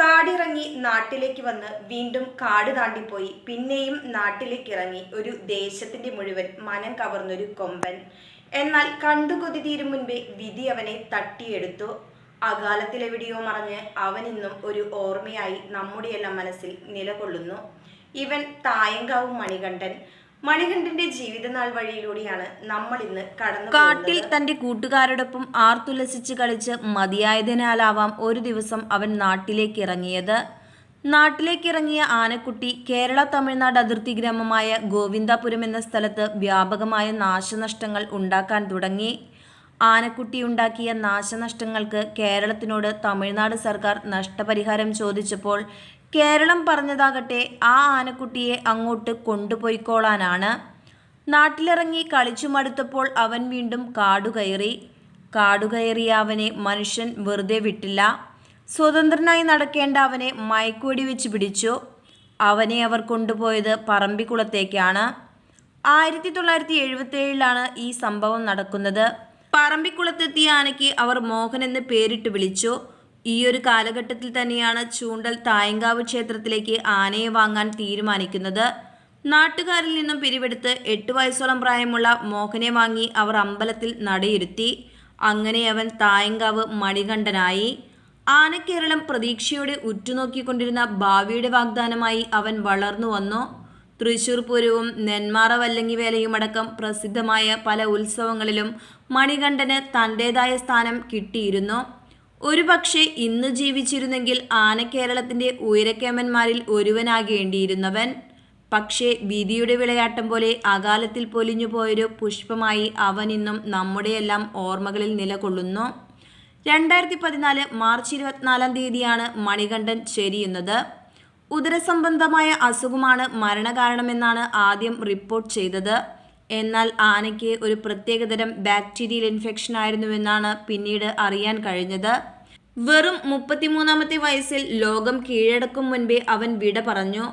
കാടിറങ്ങി നാട്ടിലേക്ക് വന്ന് വീണ്ടും കാട് താണ്ടിപ്പോയി പിന്നെയും നാട്ടിലേക്ക് ഇറങ്ങി ഒരു ദേശത്തിന്റെ മുഴുവൻ മനം കവർന്നൊരു കൊമ്പൻ. എന്നാൽ കണ്ടുകൊതി തീരും മുൻപേ വിധി അവനെ തട്ടിയെടുത്തു. അകാലത്തിലെവിടെയോ മറഞ്ഞ് അവനിന്നും ഒരു ഓർമ്മയായി നമ്മുടെയെല്ലാം മനസ്സിൽ നിലകൊള്ളുന്നു. ഇവൻ തായങ്കാവ് മണികണ്ഠൻ. മണികണ്ഠന്റെ ജീവിതനാൾ വഴിയിലൂടെയാണ് നമ്മൾ ഇന്ന് കടന്നു. കാട്ടിൽ തന്റെ കൂട്ടുകാരോടൊപ്പം ആർത്തുല്ലസിച്ച് കളിച്ച് മതിയായതിനാലാവാം ഒരു ദിവസം അവൻ നാട്ടിലേക്ക് ഇറങ്ങിയത്. നാട്ടിലേക്കിറങ്ങിയ ആനക്കുട്ടി കേരള തമിഴ്നാട് അതിർത്തി ഗ്രാമമായ ഗോവിന്ദാപുരം എന്ന സ്ഥലത്ത് വ്യാപകമായ നാശനഷ്ടങ്ങൾ ഉണ്ടാക്കാൻ തുടങ്ങി. ആനക്കുട്ടി ഉണ്ടാക്കിയ നാശനഷ്ടങ്ങൾക്ക് കേരളത്തിനോട് തമിഴ്നാട് സർക്കാർ നഷ്ടപരിഹാരം ചോദിച്ചപ്പോൾ കേരളം പറഞ്ഞതാകട്ടെ ആ ആനക്കുട്ടിയെ അങ്ങോട്ട് കൊണ്ടുപോയിക്കോളാനാണ്. നാട്ടിലിറങ്ങി കളിച്ചു മടുത്തപ്പോൾ അവൻ വീണ്ടും കാടുകയറിയ അവനെ മനുഷ്യൻ വെറുതെ വിട്ടില്ല. സ്വതന്ത്രനായി നടക്കേണ്ട അവനെ മയക്കുവെടി വെച്ച് പിടിച്ചു. അവനെ അവർ കൊണ്ടുപോയത് പറമ്പിക്കുളത്തേക്കാണ്. 1977 ഈ സംഭവം നടക്കുന്നത്. പറമ്പിക്കുളത്തെത്തിയ ആനയ്ക്ക് അവർ മോഹൻ എന്ന് പേരിട്ട് വിളിച്ചു. ഈയൊരു കാലഘട്ടത്തിൽ തന്നെയാണ് ചൂണ്ടൽ തായങ്കാവ് ക്ഷേത്രത്തിലേക്ക് ആനയെ വാങ്ങാൻ തീരുമാനിക്കുന്നത്. നാട്ടുകാരിൽ നിന്നും പിരിവെടുത്ത് 8 വയസ്സോളം പ്രായമുള്ള മോഹനെ വാങ്ങി അവർ അമ്പലത്തിൽ നടയിരുത്തി. അങ്ങനെ അവൻ തായങ്കാവ് മണികണ്ഠനായി. ആനക്കേരളം പ്രതീക്ഷയോടെ ഉറ്റുനോക്കിക്കൊണ്ടിരുന്ന ഭാവിയുടെ വാഗ്ദാനമായി അവൻ വളർന്നു വന്നു. തൃശൂർ പൂരവും നെന്മാറ വല്ലങ്ങി വേലയുമടക്കം പ്രസിദ്ധമായ പല ഉത്സവങ്ങളിലും മണികണ്ഠന് തൻ്റെതായ സ്ഥാനം കിട്ടിയിരുന്നു. ഒരുപക്ഷെ ഇന്ന് ജീവിച്ചിരുന്നെങ്കിൽ ആനക്കേരളത്തിൻ്റെ ഉയരക്കേമന്മാരിൽ ഒരുവനാകേണ്ടിയിരുന്നവൻ. പക്ഷേ വിധിയുടെ വിളയാട്ടം പോലെ അകാലത്തിൽ പൊലിഞ്ഞു പോയൊരു പുഷ്പമായി അവൻ ഇന്നും നമ്മുടെയെല്ലാം ഓർമ്മകളിൽ നിലകൊള്ളുന്നു. 2014 മാർച്ച് 24 മണികണ്ഠൻ ചെരിയുന്നത്. ഉദരസംബന്ധമായ അസുഖമാണ് മരണകാരണമെന്നാണ് ആദ്യം റിപ്പോർട്ട് ചെയ്തത്. എന്നാൽ ആനയ്ക്ക് ഒരു പ്രത്യേകതരം ബാക്ടീരിയൽ ഇൻഫെക്ഷൻ ആയിരുന്നുവെന്നാണ് പിന്നീട് അറിയാൻ കഴിഞ്ഞത്. വെറും 33-ാമത്തെ വയസ്സിൽ ലോകം കീഴടക്കും മുൻപേ അവൻ വിട പറഞ്ഞു.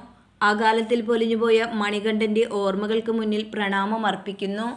അകാലത്തിൽ പൊലിഞ്ഞുപോയ മണികണ്ഠന്റെ ഓർമ്മകൾക്ക് മുന്നിൽ പ്രണാമം അർപ്പിക്കുന്നു.